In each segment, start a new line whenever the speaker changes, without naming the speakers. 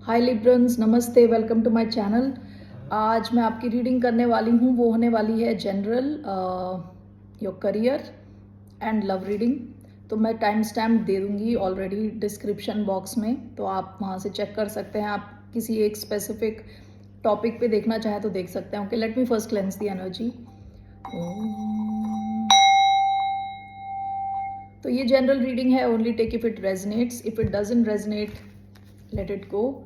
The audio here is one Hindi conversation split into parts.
हाय लिब्रंस, नमस्ते, वेलकम टू माय चैनल। आज मैं आपकी रीडिंग करने वाली हूँ, वो होने वाली है general your career and love reading. तो मैं टाइम स्टैम्प दे दूँगी ऑलरेडी डिस्क्रिप्शन बॉक्स में, तो आप वहाँ से चेक कर सकते हैं। आप किसी एक स्पेसिफिक टॉपिक पे देखना चाहें तो देख सकते हैं। Okay, let me first cleanse the energy. तो ये जनरल रीडिंग है, only take if it resonates, if it doesn't resonate let it go.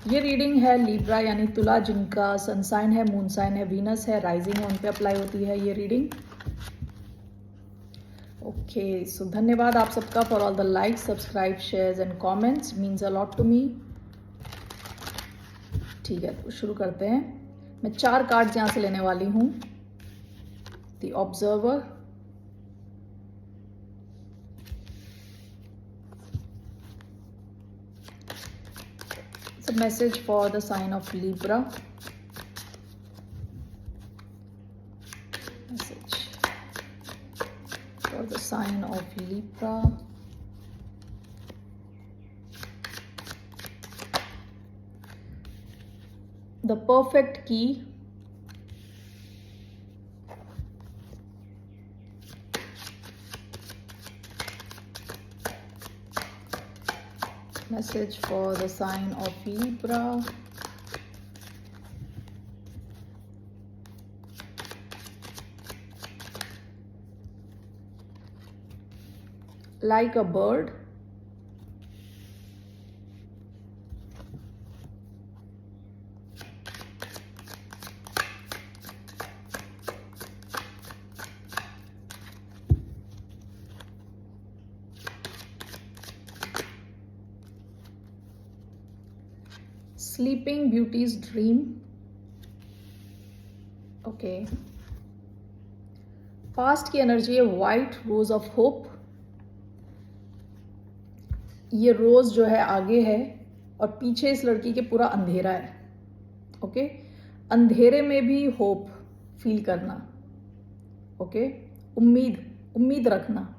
ये रीडिंग है लिब्रा यानी तुला, जिनका सन साइन है, मून साइन है, वीनस है, राइजिंग है, उन पे अप्लाई होती है ये रीडिंग। ओके, सो धन्यवाद आप सबका for all the likes, subscribe, shares and comments, means a lot to me. ठीक है, तो शुरू करते हैं। मैं 4 कार्ड्स यहाँ से लेने वाली हूँ। The observer, it's a message for the sign of Libra. Message for the sign of Libra. The perfect key. Message for the sign of Libra. Like a bird. Sleeping Beauty's Dream. Okay, past की एनर्जी है वाइट रोज ऑफ होप। ये रोज जो है आगे है और पीछे इस लड़की के पूरा अंधेरा है। ओके, अंधेरे में भी होप फील करना। ओके, उम्मीद रखना।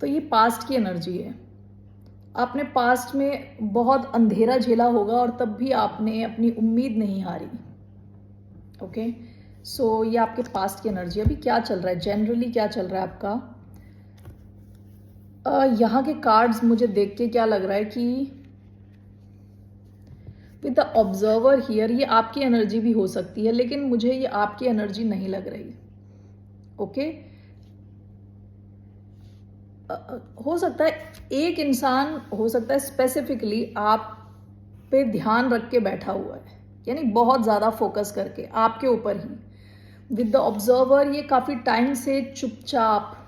तो ये पास्ट की एनर्जी है। आपने पास्ट में बहुत अंधेरा झेला होगा और तब भी आपने अपनी उम्मीद नहीं हारी। ओके, सो ये आपके पास्ट की एनर्जी। अभी क्या चल रहा है, जनरली क्या चल रहा है आपका? यहाँ के कार्ड्स मुझे देख के क्या लग रहा है कि विद द ऑब्जर्वर हियर, ये आपकी एनर्जी भी हो सकती है, लेकिन मुझे ये आपकी एनर्जी नहीं लग रही। ओके, हो सकता है एक इंसान हो सकता है स्पेसिफिकली आप पे ध्यान रख के बैठा हुआ है, यानी बहुत ज़्यादा फोकस करके आपके ऊपर ही। विद द ऑब्जर्वर ये काफ़ी टाइम से चुपचाप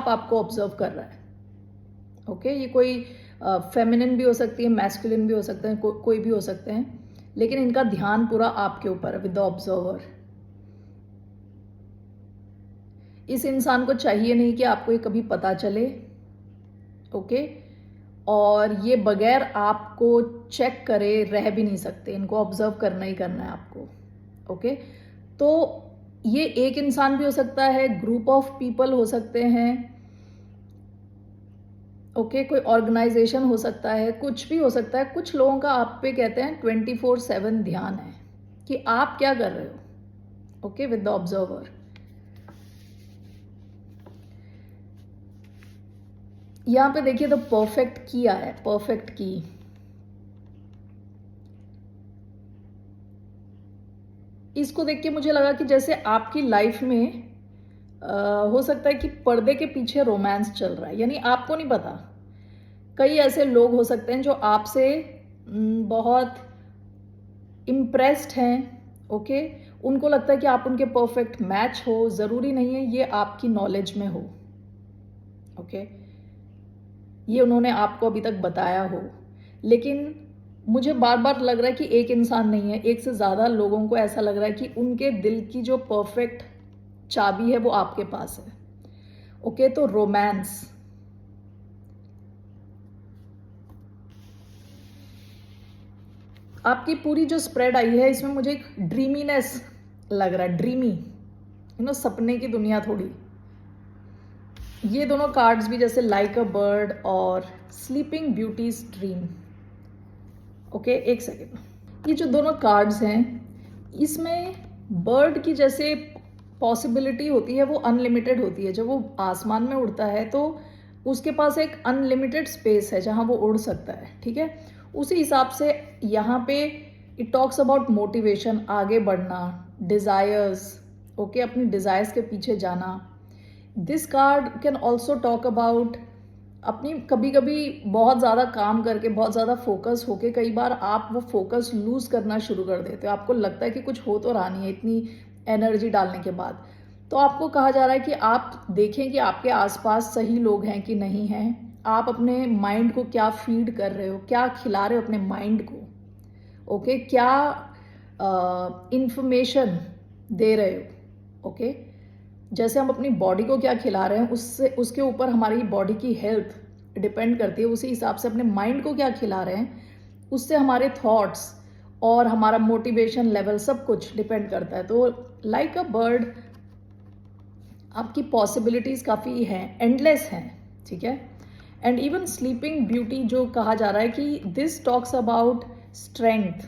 आपको ऑब्जर्व कर रहा है। ओके, ये कोई फेमिनिन भी हो सकती है, मैस्कुलिन भी हो सकते हैं, कोई भी हो सकते हैं, लेकिन इनका ध्यान पूरा आपके ऊपर है। विद द ऑब्जर्वर, इस इंसान को चाहिए नहीं कि आपको ये कभी पता चले। ओके, और ये बगैर आपको चेक करे रह भी नहीं सकते, इनको ऑब्जर्व करना ही करना है आपको। ओके, तो ये एक इंसान भी हो सकता है, ग्रुप ऑफ पीपल हो सकते हैं। ओके, कोई ऑर्गेनाइजेशन हो सकता है, कुछ भी हो सकता है। कुछ लोगों का आप पे कहते हैं 24/7 ध्यान है कि आप क्या कर रहे हो। ओके, विद द ऑब्जर्वर यहाँ पे देखिए, द परफेक्ट की आया है। परफेक्ट की, इसको देख के मुझे लगा कि जैसे आपकी लाइफ में हो सकता है कि पर्दे के पीछे रोमांस चल रहा है, यानी आपको नहीं पता। कई ऐसे लोग हो सकते हैं जो आपसे बहुत इम्प्रेस्ड हैं। ओके, उनको लगता है कि आप उनके परफेक्ट मैच हो। ज़रूरी नहीं है ये आपकी नॉलेज में हो। ओके, ये उन्होंने आपको अभी तक बताया हो, लेकिन मुझे बार बार लग रहा है कि एक इंसान नहीं है, एक से ज़्यादा लोगों को ऐसा लग रहा है कि उनके दिल की जो परफेक्ट चाबी है वो आपके पास है। ओके, तो रोमांस, आपकी पूरी जो स्प्रेड आई है इसमें मुझे एक ड्रीमीनेस लग रहा है। ड्रीमी, सपने की दुनिया थोड़ी। ये दोनों कार्ड्स भी जैसे लाइक अ बर्ड और स्लीपिंग ब्यूटीज ड्रीम। ओके, एक सेकेंड। ये जो दोनों कार्ड्स हैं, इसमें बर्ड की जैसे पॉसिबिलिटी होती है वो अनलिमिटेड होती है। जब वो आसमान में उड़ता है तो उसके पास एक अनलिमिटेड स्पेस है जहाँ वो उड़ सकता है, ठीक है। उसी हिसाब से यहाँ पे इट टॉक्स अबाउट मोटिवेशन, आगे बढ़ना, डिज़ायर्स, ओके, अपनी डिज़ायर्स के पीछे जाना। This card can also talk about अपनी कभी कभी बहुत ज़्यादा काम करके, बहुत ज़्यादा फोकस होके कई बार आप वो फोकस लूज़ करना शुरू कर देते हो। आपको लगता है कि कुछ हो तो रहा नहीं है इतनी एनर्जी डालने के बाद। तो आपको कहा जा रहा है कि आप देखें कि आपके आसपास सही लोग हैं कि नहीं हैं। आप अपने माइंड को क्या फीड कर रहे हो, क्या खिला रहे हो अपने माइंड को, ओके, क्या इंफॉर्मेशन दे रहे हो, ओके। जैसे हम अपनी बॉडी को क्या खिला रहे हैं उससे उसके ऊपर हमारी बॉडी की हेल्थ डिपेंड करती है। उसी हिसाब से अपने माइंड को क्या खिला रहे हैं उससे हमारे थॉट्स और हमारा मोटिवेशन लेवल सब कुछ डिपेंड करता है। तो लाइक अ बर्ड, आपकी पॉसिबिलिटीज़ काफ़ी हैं, एंडलेस हैं, ठीक है। एंड इवन स्लीपिंग ब्यूटी जो कहा जा रहा है कि this talks about strength,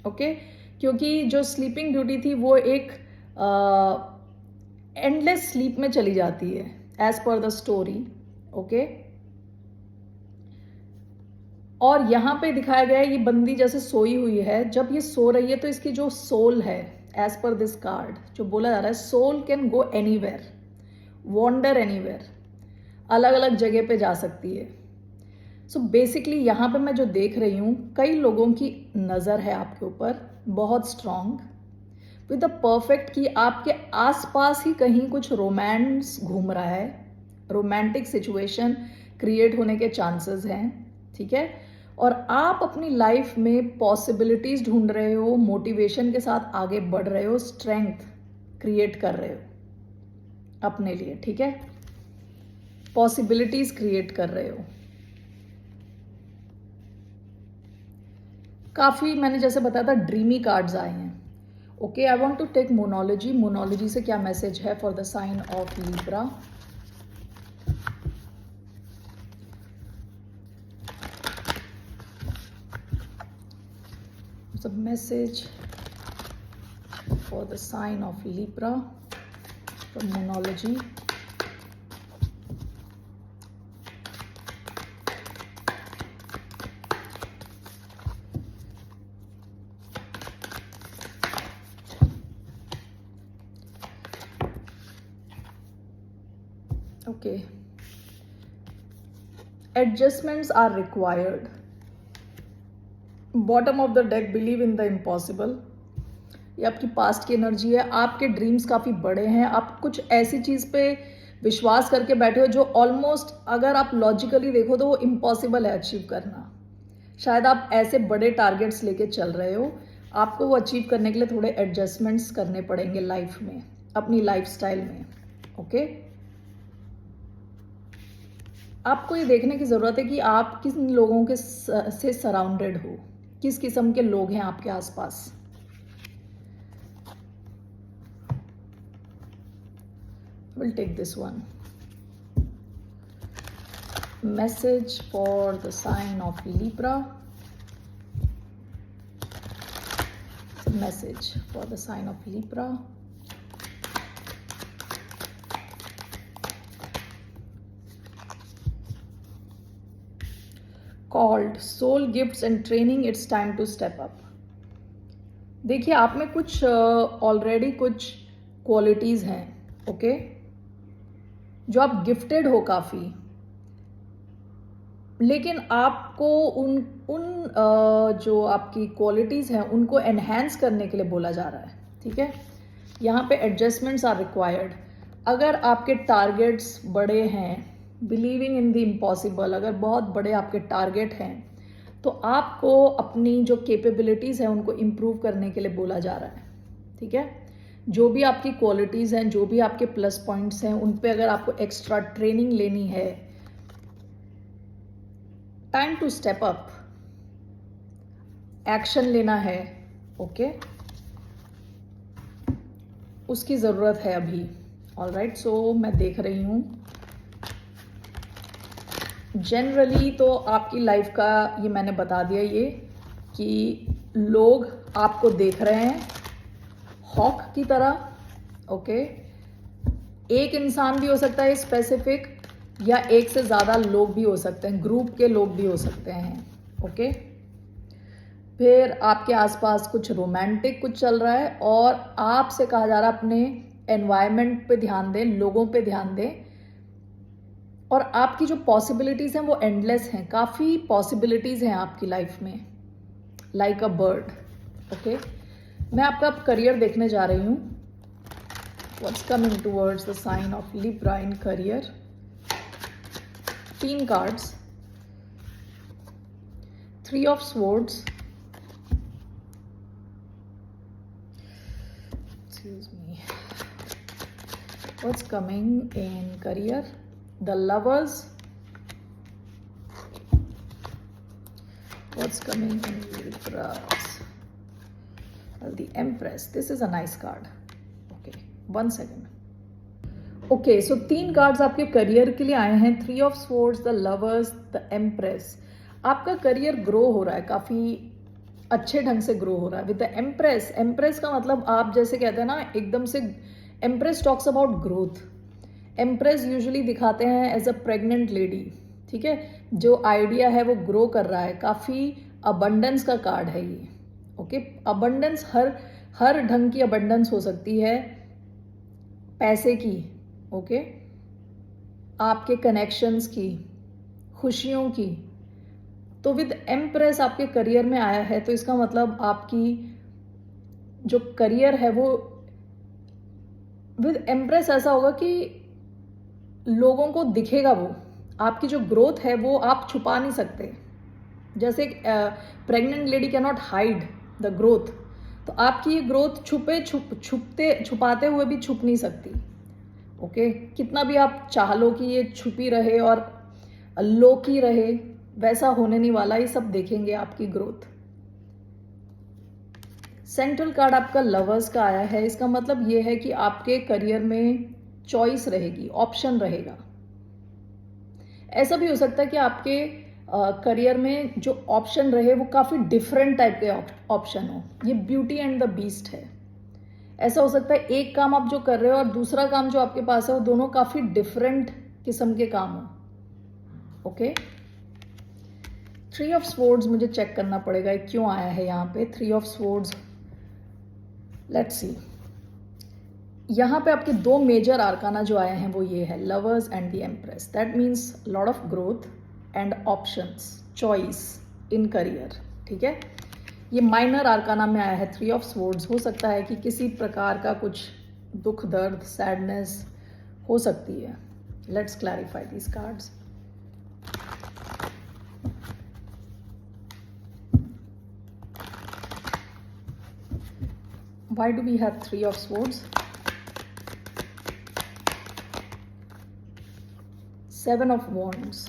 okay, क्योंकि जो स्लीपिंग ब्यूटी थी वो एक एंडलेस स्लीप में चली जाती है as per the story, okay. और यहाँ पे दिखाया गया है ये बंदी जैसे सोई हुई है। जब ये सो रही है तो इसकी जो सोल है, एज पर दिस कार्ड जो बोला जा रहा है, soul can go anywhere, wander anywhere, अलग अलग जगह पे जा सकती है। सो बेसिकली यहाँ पे मैं जो देख रही हूँ, कई लोगों की नज़र है आपके ऊपर बहुत स्ट्रॉन्ग विद द परफेक्ट, कि आपके आसपास ही कहीं कुछ रोमांस घूम रहा है, रोमांटिक सिचुएशन क्रिएट होने के चांसेस हैं, ठीक है। और आप अपनी लाइफ में पॉसिबिलिटीज ढूंढ रहे हो, मोटिवेशन के साथ आगे बढ़ रहे हो, स्ट्रेंथ क्रिएट कर रहे हो अपने लिए, ठीक है, पॉसिबिलिटीज क्रिएट कर रहे हो। काफ़ी मैंने जैसे बताया था ड्रीमी कार्ड्स आए हैं, okay. I want to take Moonology. Moonology से क्या मैसेज है for the sign of Libra. The message for the sign of Libra from Moonology. Okay. Adjustments are required. Bottom of the deck, believe in the impossible. ये आपकी पास्ट की एनर्जी है। आपके ड्रीम्स काफ़ी बड़े हैं। आप कुछ ऐसी चीज़ पे विश्वास करके बैठे हो जो ऑलमोस्ट, अगर आप लॉजिकली देखो तो वो इम्पॉसिबल है अचीव करना। शायद आप ऐसे बड़े टारगेट्स लेके चल रहे हो, आपको वो अचीव करने के लिए थोड़े एडजस्टमेंट्स करने पड़ेंगे लाइफ में, अपनी लाइफस्टाइल में, ओके। आपको ये देखने की ज़रूरत है कि आप किन लोगों के से सराउंडेड हो, किस किस्म के लोग हैं आपके आसपास। Will take this one. Message for the sign of Libra. Message for the sign of Libra. Called soul gifts and training, it's time to step up. देखिए, आप में कुछ ऑलरेडी कुछ क्वालिटीज़ हैं, ओके, जो आप गिफ्टेड हो काफ़ी, लेकिन आपको उन जो आपकी क्वालिटीज़ हैं उनको एनहेंस करने के लिए बोला जा रहा है, ठीक है। यहाँ पे एडजस्टमेंट्स आर रिक्वायर्ड। अगर आपके टारगेट्स बड़े हैं, बिलीविंग इन द इम्पॉसिबल, अगर बहुत बड़े आपके टारगेट हैं तो आपको अपनी जो कैपेबिलिटीज़ हैं उनको इम्प्रूव करने के लिए बोला जा रहा है, ठीक है। जो भी आपकी क्वालिटीज़ हैं, जो भी आपके प्लस पॉइंट्स हैं, उन पे अगर आपको एक्स्ट्रा ट्रेनिंग लेनी है, time to step up, action लेना है, ओके, उसकी ज़रूरत है अभी। ऑलराइट, सो मैं देख रही हूँ जनरली तो आपकी लाइफ का ये मैंने बता दिया ये कि लोग आपको देख रहे हैं हॉक की तरह, ओके। एक इंसान भी हो सकता है स्पेसिफिक, या एक से ज़्यादा लोग भी हो सकते हैं, ग्रुप के लोग भी हो सकते हैं, ओके। फिर आपके आसपास कुछ रोमांटिक कुछ चल रहा है और आपसे कहा जा रहा है अपने एनवायरनमेंट पे ध्यान दें, लोगों पे ध्यान दें, और आपकी जो पॉसिबिलिटीज़ हैं वो एंडलेस हैं, काफ़ी पॉसिबिलिटीज़ हैं आपकी लाइफ में, लाइक अ बर्ड, ओके। मैं आपका करियर देखने जा रही हूँ। What's coming towards the sign of Libra in career. 3 cards, 3 of swords, excuse me, what's coming in career, the lovers, what's coming in Libras, the Empress. This is a nice card. Okay, 1 second. Okay, so 3 cards आपके करियर के लिए आए हैं, 3 of swords, the lovers, the empress. आपका करियर ग्रो हो रहा है, काफ़ी अच्छे ढंग से ग्रो हो रहा है विद द एम्प्रेस। एम्प्रेस का मतलब आप जैसे कहते हैं ना एकदम से, empress talks about growth. Empress usually दिखाते हैं एज अ प्रेग्नेंट लेडी, ठीक है, जो आइडिया है वो ग्रो कर रहा है, काफ़ी अबंडेंस का कार्ड है ये, ओके। अबंडेंस हर ढंग की अबंडेंस हो सकती है, पैसे की, ओके, आपके कनेक्शंस की, खुशियों की। तो विद एम्प्रेस आपके करियर में आया है, तो इसका मतलब आपकी जो करियर है वो विद एम्प्रेस ऐसा होगा कि लोगों को दिखेगा, वो आपकी जो ग्रोथ है वो आप छुपा नहीं सकते। जैसे pregnant lady can not hide the growth, तो आपकी ये ग्रोथ छुपाते हुए भी छुप नहीं सकती, ओके। कितना भी आप चाह लो कि ये छुपी रहे और लो की रहे, वैसा होने नहीं वाला, ये सब देखेंगे आपकी ग्रोथ। सेंट्रल कार्ड आपका लवर्स का आया है, इसका मतलब ये है कि आपके करियर में चॉइस रहेगी, ऑप्शन रहेगा। ऐसा भी हो सकता है कि आपके करियर में जो ऑप्शन रहे वो काफ़ी डिफरेंट टाइप के ऑप्शन हो। ये ब्यूटी एंड द बीस्ट है। ऐसा हो सकता है एक काम आप जो कर रहे हो और दूसरा काम जो आपके पास है वो दोनों काफ़ी डिफरेंट किस्म के काम हो, ओके। 3 ऑफ स्वॉर्ड्स मुझे चेक करना पड़ेगा क्यों आया है यहाँ पे 3 ऑफ स्वॉर्ड्स। लेट्स सी, यहाँ पे आपके 2 मेजर आर्काना जो आए हैं वो ये है, lovers and the empress. That means lot of growth and options, choice in career, ठीक है। ये माइनर आर्काना में आया है 3 ऑफ स्वॉर्ड्स। हो सकता है कि किसी प्रकार का कुछ दुख दर्द, सैडनेस हो सकती है। Let's clarify these cards. Why do we have 3 of swords? 7 of wands.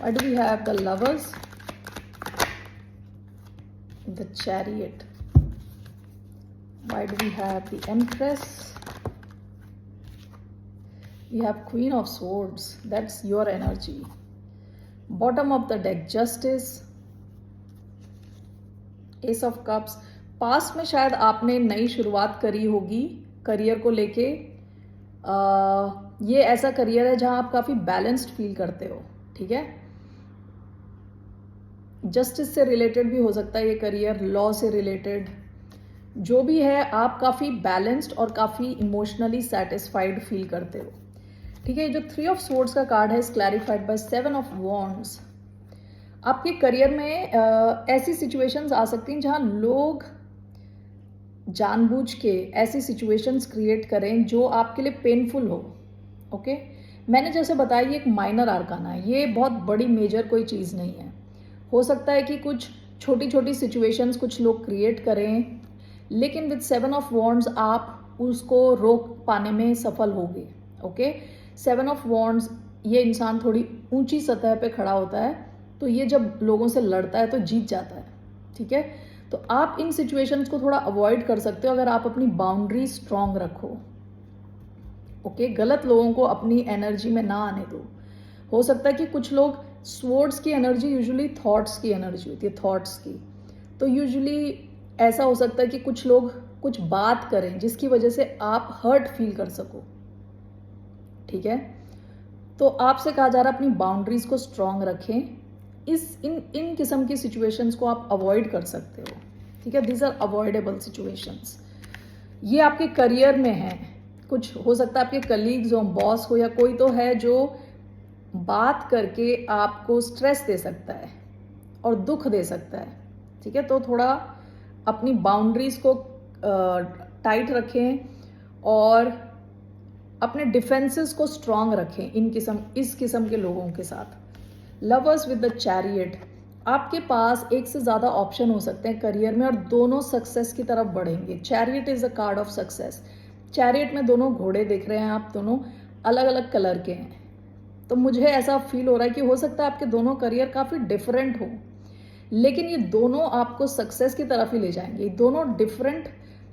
Why do we have the lovers? The chariot. Why do we have the empress? We have queen of swords. That's your energy. Bottom of the deck, justice. S of cups. Past में शायद आपने नई शुरुआत करी होगी करियर को लेके। ये ऐसा करियर है जहां आप काफ़ी बैलेंस्ड फील करते हो, ठीक है। जस्टिस से रिलेटेड भी हो सकता है ये करियर, लॉ से रिलेटेड, जो भी है आप काफ़ी बैलेंस्ड और काफ़ी इमोशनली सेटिस्फाइड फील करते हो, ठीक है। जो 3 ऑफ स्वॉर्ड्स का कार्ड है is clarified by 7 of wands. आपके करियर में ऐसी सिचुएशंस आ सकती हैं जहां लोग जानबूझ के ऐसी सिचुएशंस क्रिएट करें जो आपके लिए पेनफुल हो, ओके। मैंने जैसे बताया ये एक माइनर आर्काना है, ये बहुत बड़ी मेजर कोई चीज़ नहीं है। हो सकता है कि कुछ छोटी छोटी सिचुएशंस कुछ लोग क्रिएट करें, लेकिन विद 7 ऑफ वॉन्ड्स आप उसको रोक पाने में सफल होगे, ओके। 7 ऑफ वॉन्ड्स, ये इंसान थोड़ी ऊंची सतह पे खड़ा होता है, तो ये जब लोगों से लड़ता है तो जीत जाता है, ठीक है। तो आप इन सिचुएशंस को थोड़ा अवॉइड कर सकते हो अगर आप अपनी बाउंड्री स्ट्रांग रखो, ओके, गलत लोगों को अपनी एनर्जी में ना आने दो। हो सकता है कि कुछ लोग, स्वॉर्ड्स की एनर्जी यूजुअली थॉट्स की एनर्जी होती है, थॉट्स की। तो यूजुअली ऐसा हो सकता है कि कुछ लोग कुछ बात करें जिसकी वजह से आप हर्ट फील कर सको, ठीक है। तो आपसे कहा जा रहा है अपनी बाउंड्रीज को स्ट्रांग रखें। इन किस्म की सिचुएशंस को आप अवॉइड कर सकते हो, ठीक है। These are avoidable situations. ये आपके करियर में है, कुछ हो सकता है आपके कलीग्स हो, बॉस हो, या कोई तो है जो बात करके आपको स्ट्रेस दे सकता है और दुख दे सकता है, ठीक है। तो थोड़ा अपनी बाउंड्रीज को टाइट रखें और अपने डिफेंसेस को स्ट्रांग रखें इस किस्म के लोगों के साथ। लवर्स विद द चैरियट, आपके पास एक से ज़्यादा ऑप्शन हो सकते हैं करियर में और दोनों सक्सेस की तरफ बढ़ेंगे। Chariot is a card of success. Chariot में दोनों घोड़े दिख रहे हैं, आप दोनों अलग अलग कलर के हैं। तो मुझे ऐसा फील हो रहा है कि हो सकता है आपके दोनों करियर काफ़ी डिफरेंट हो, लेकिन ये दोनों आपको सक्सेस की तरफ ही ले जाएंगे। ये दोनों डिफरेंट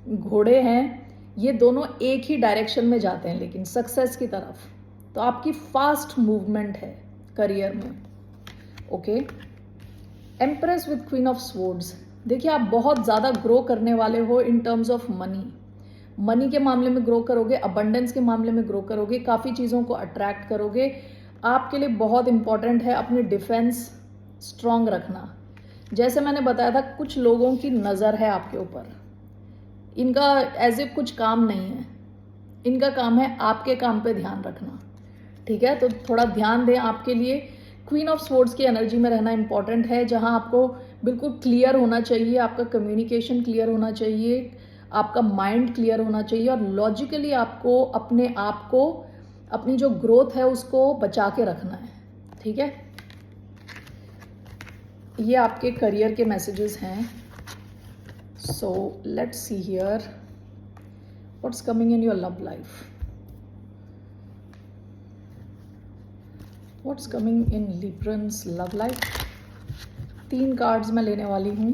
घोड़े हैं, ये दोनों एक ही डायरेक्शन में जाते हैं लेकिन सक्सेस की तरफ। तो आपकी फास्ट मूवमेंट है करियर में, okay. Empress with queen of swords, देखिए आप बहुत ज़्यादा ग्रो करने वाले हो इन टर्म्स ऑफ मनी के मामले में ग्रो करोगे, अबंडेंस के मामले में ग्रो करोगे, काफ़ी चीज़ों को अट्रैक्ट करोगे। आपके लिए बहुत इंपॉर्टेंट है अपनी डिफेंस स्ट्रांग रखना। जैसे मैंने बताया था, कुछ लोगों की नज़र है आपके ऊपर, इनका एज इफ कुछ काम नहीं है, इनका काम है आपके काम पे ध्यान रखना, ठीक है। तो थोड़ा ध्यान दें, आपके लिए क्वीन ऑफ स्वॉर्ड्स की एनर्जी में रहना इंपॉर्टेंट है, जहां आपको बिल्कुल क्लियर होना चाहिए, आपका कम्युनिकेशन क्लियर होना चाहिए, आपका माइंड क्लियर होना चाहिए और लॉजिकली आपको अपने आप को, अपनी जो ग्रोथ है उसको बचा के रखना है, ठीक है। ये आपके करियर के मैसेजेस हैं। So let's see here what's coming in your love life, what's coming in Librans love life. 3 cards मैं लेने वाली हूँ।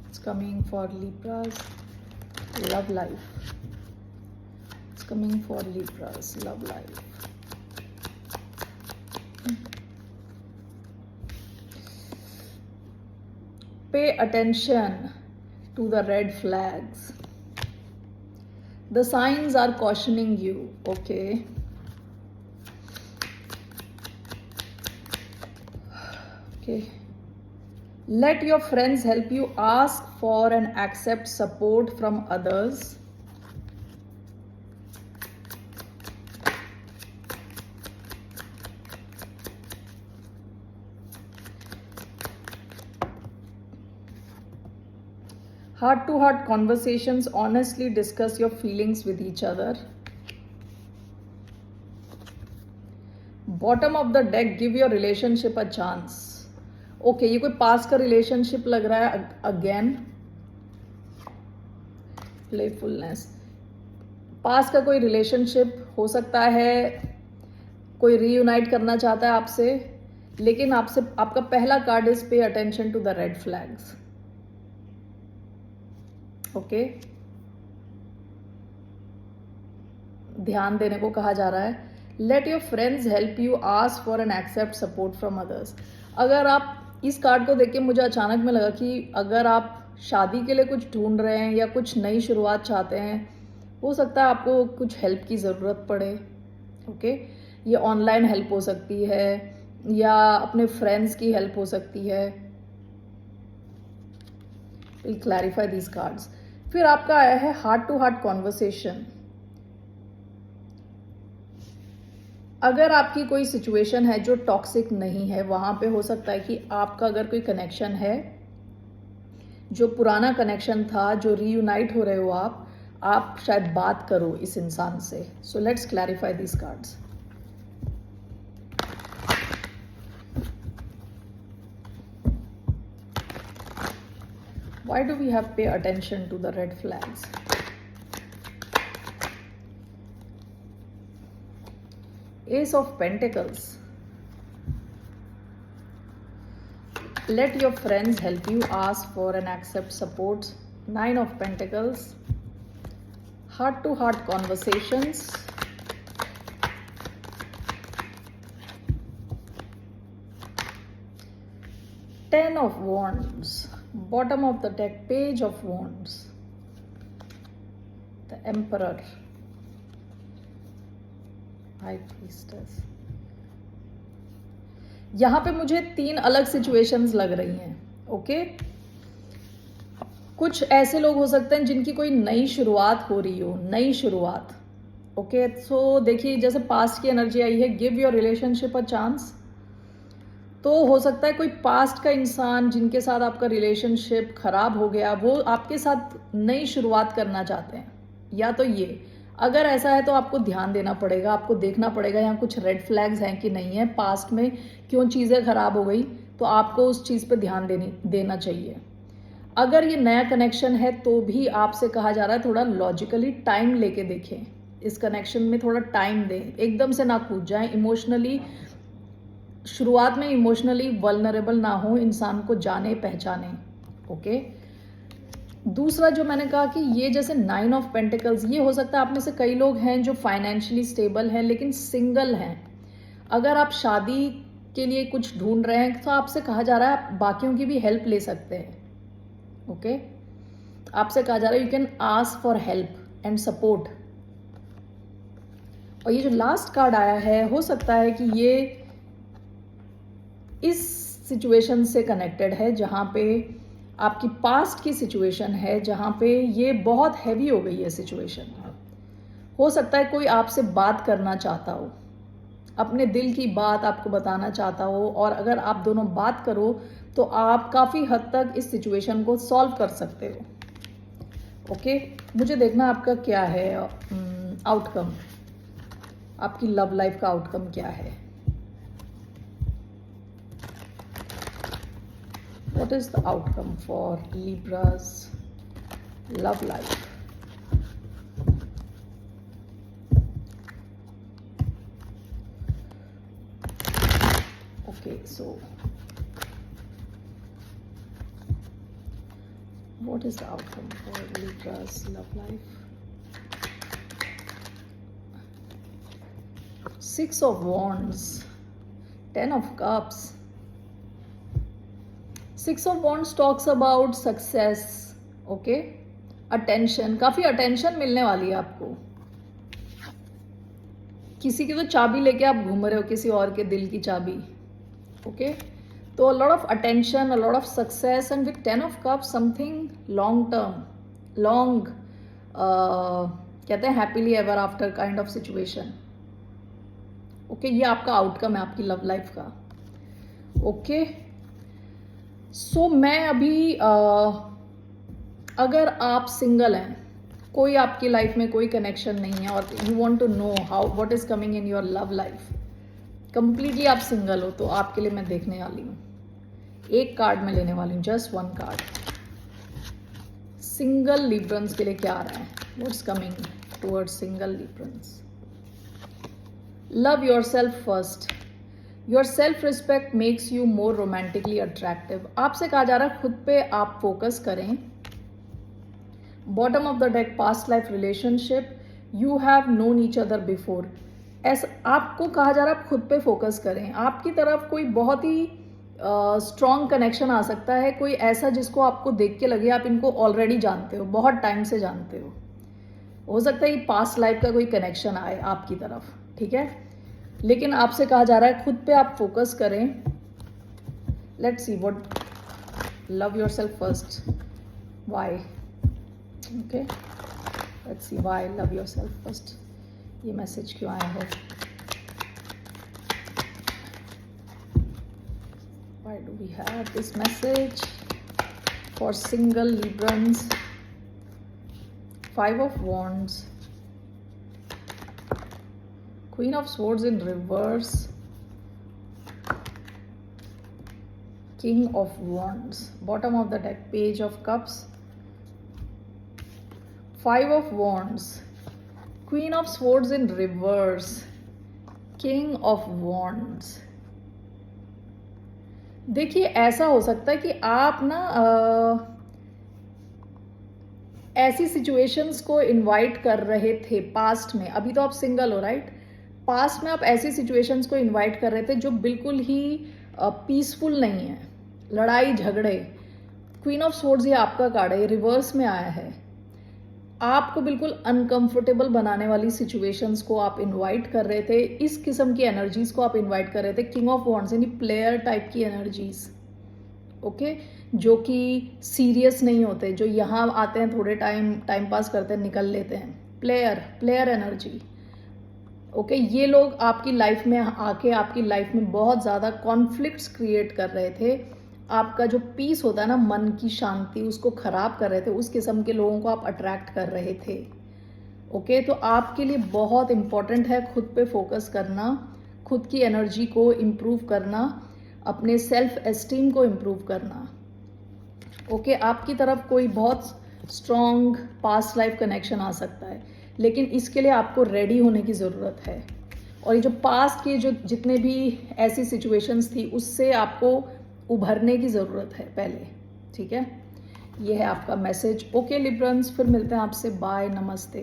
It's coming for Libra's love life, it's coming for Libra's love life. Pay attention to the red flags. The signs are cautioning you, okay? Okay. Let your friends help you ask for and accept support from others. Heart to heart conversations, honestly discuss your feelings with each other. Bottom of the deck, give your relationship a chance. Okay, ये कोई पास का रिलेशनशिप लग रहा है अगेन। प्लेफुलनेस, पास का कोई रिलेशनशिप हो सकता है, कोई रीयूनाइट करना चाहता है आपसे, लेकिन आपसे आपका पहला card is pay attention to the red flags, okay. ध्यान देने को कहा जा रहा है। Let your friends help you ask for and accept support from others. अगर आप इस कार्ड को देख के मुझे अचानक में लगा कि अगर आप शादी के लिए कुछ ढूंढ रहे हैं या कुछ नई शुरुआत चाहते हैं, हो सकता है आपको कुछ हेल्प की ज़रूरत पड़े, ओके। ये ऑनलाइन हेल्प हो सकती है या अपने फ्रेंड्स की हेल्प हो सकती है। Will clarify these cards. फिर आपका आया है हार्ट टू हार्ट कॉन्वर्सेशन। अगर आपकी कोई सिचुएशन है जो टॉक्सिक नहीं है, वहां पे हो सकता है कि आपका अगर कोई कनेक्शन है, जो पुराना कनेक्शन था, जो रीयूनाइट हो रहे हो आप शायद बात करो इस इंसान से। So let's clarify these cards. Why do we have pay attention to the red flags? Ace of Pentacles. Let your friends help you ask for and accept support. 9 of Pentacles. Heart to heart conversations, ten of wands, bottom of the deck, page of wands, the emperor, high priestess. यहां पे मुझे 3 अलग सिचुएशंस लग रही हैं। ओके, कुछ ऐसे लोग हो सकते हैं जिनकी कोई नई शुरुआत हो रही हो, नई शुरुआत। ओके, सो देखिए जैसे पास्ट की एनर्जी आई है, give your relationship a chance. तो हो सकता है कोई पास्ट का इंसान जिनके साथ आपका रिलेशनशिप खराब हो गया, वो आपके साथ नई शुरुआत करना चाहते हैं। या तो ये, अगर ऐसा है तो आपको ध्यान देना पड़ेगा, आपको देखना पड़ेगा यहाँ कुछ रेड फ्लैग्स हैं कि नहीं है, पास्ट में क्यों चीज़ें खराब हो गई, तो आपको उस चीज़ पे ध्यान देना चाहिए। अगर ये नया कनेक्शन है तो भी आपसे कहा जा रहा है थोड़ा लॉजिकली टाइम लेके देखें, इस कनेक्शन में थोड़ा टाइम दें, एकदम से ना कूद जाएं, इमोशनली शुरुआत में इमोशनली वल्नरेबल ना हो, इंसान को जाने पहचाने। ओके, दूसरा जो मैंने कहा कि ये जैसे 9 ऑफ पेंटिकल्स, ये हो सकता है आप में से कई लोग हैं जो फाइनेंशियली स्टेबल हैं लेकिन सिंगल हैं। अगर आप शादी के लिए कुछ ढूंढ रहे हैं तो आपसे कहा जा रहा है आप बाकियों की भी हेल्प ले सकते हैं। ओके, आपसे कहा जा रहा है you can ask for help and support. और ये जो लास्ट कार्ड आया है, हो सकता है कि ये इस सिचुएशन से कनेक्टेड है जहाँ पे आपकी पास्ट की सिचुएशन है, जहाँ पे ये बहुत हैवी हो गई है सिचुएशन। हो सकता है कोई आपसे बात करना चाहता हो, अपने दिल की बात आपको बताना चाहता हो, और अगर आप दोनों बात करो तो आप काफ़ी हद तक इस सिचुएशन को सॉल्व कर सकते हो। ओके, मुझे देखना आपका क्या है आउटकम, आपकी लव लाइफ का आउटकम क्या है। What is the outcome for Libra's love life? Okay, so what is the outcome for Libra's love life? 6 of Wands, 10 of Cups. 6 of Wands talks about success. Okay, attention, काफी अटेंशन मिलने वाली है आपको। किसी की तो चाबी लेके आप घूम रहे हो, किसी और के दिल की चाबी। ओके, तो a lot of attention, a lot of success, and with 10 of cup something long term, long कहते हैं happily ever after kind of situation. Okay, ये आपका आउटकम है आपकी लव लाइफ का। ओके, सो मैं अभी अगर आप सिंगल हैं, कोई आपकी लाइफ में कोई कनेक्शन नहीं है, और you want to know how what is coming in your love life, completely आप सिंगल हो, तो आपके लिए मैं देखने वाली हूँ, एक कार्ड में लेने वाली हूँ, जस्ट 1 कार्ड। सिंगल लिब्रंस के लिए क्या आ रहा है, what's coming towards single Librans. Love your self first, your self respect makes you more romantically attractive. आपसे कहा जा रहा है खुद पे आप फोकस करें। Bottom of the deck, past life relationship, you have known each other before. ऐसा आपको कहा जा रहा है आप खुद पे फोकस करें। आपकी तरफ कोई बहुत ही स्ट्रॉन्ग कनेक्शन आ सकता है, कोई ऐसा जिसको आपको देख के लगे आप इनको ऑलरेडी जानते हो, बहुत टाइम से जानते हो सकता है ये पास्ट लाइफ का कोई कनेक्शन आए आपकी तरफ, ठीक है। लेकिन आपसे कहा जा रहा है खुद पे आप फोकस करें। Let's see what, love yourself first, why. Okay, let's see why love yourself first, ये मैसेज क्यों आया है, why do we have this message for single Librans. 5 of Wands, Queen of Swords in reverse, King of Wands, bottom of the deck, Page of Cups, 5 of Wands, Queen of Swords in reverse, King of Wands। देखिए ऐसा हो सकता है कि आप ना ऐसी सिचुएशंस को इनवाइट कर रहे थे पास्ट में, अभी तो आप सिंगल हो राइट, पास्ट में आप ऐसी सिचुएशंस को इनवाइट कर रहे थे जो बिल्कुल ही पीसफुल नहीं है, लड़ाई झगड़े। क्वीन ऑफ स्वॉर्ड्स ये आपका कार्ड है, ये रिवर्स में आया है। आपको बिल्कुल अनकंफर्टेबल बनाने वाली सिचुएशंस को आप इनवाइट कर रहे थे, इस किस्म की एनर्जीज को आप इनवाइट कर रहे थे, किंग ऑफ वॉन्ड्स यानी प्लेयर टाइप की एनर्जीज, ओके, जो कि सीरियस नहीं होते, जो यहाँ आते हैं थोड़े टाइम पास करते हैं निकल लेते हैं, प्लेयर एनर्जी, ओके। ये लोग आपकी लाइफ में आके आपकी लाइफ में बहुत ज़्यादा कॉन्फ्लिक्ट्स क्रिएट कर रहे थे, आपका जो पीस होता है ना, मन की शांति, उसको खराब कर रहे थे, उस किस्म के लोगों को आप अट्रैक्ट कर रहे थे, ओके। तो आपके लिए बहुत इंपॉर्टेंट है खुद पे फोकस करना, खुद की एनर्जी को इम्प्रूव करना, अपने सेल्फ एस्टीम को इम्प्रूव करना, ओके। आपकी तरफ कोई बहुत स्ट्रॉन्ग पास्ट लाइफ कनेक्शन आ सकता है, लेकिन इसके लिए आपको रेडी होने की ज़रूरत है। और ये जो पास्ट के जो जितने भी ऐसी सिचुएशंस थी, उससे आपको उभरने की ज़रूरत है पहले, ठीक है। ये है आपका मैसेज, ओके लिब्रंस, फिर मिलते हैं आपसे, बाय, नमस्ते।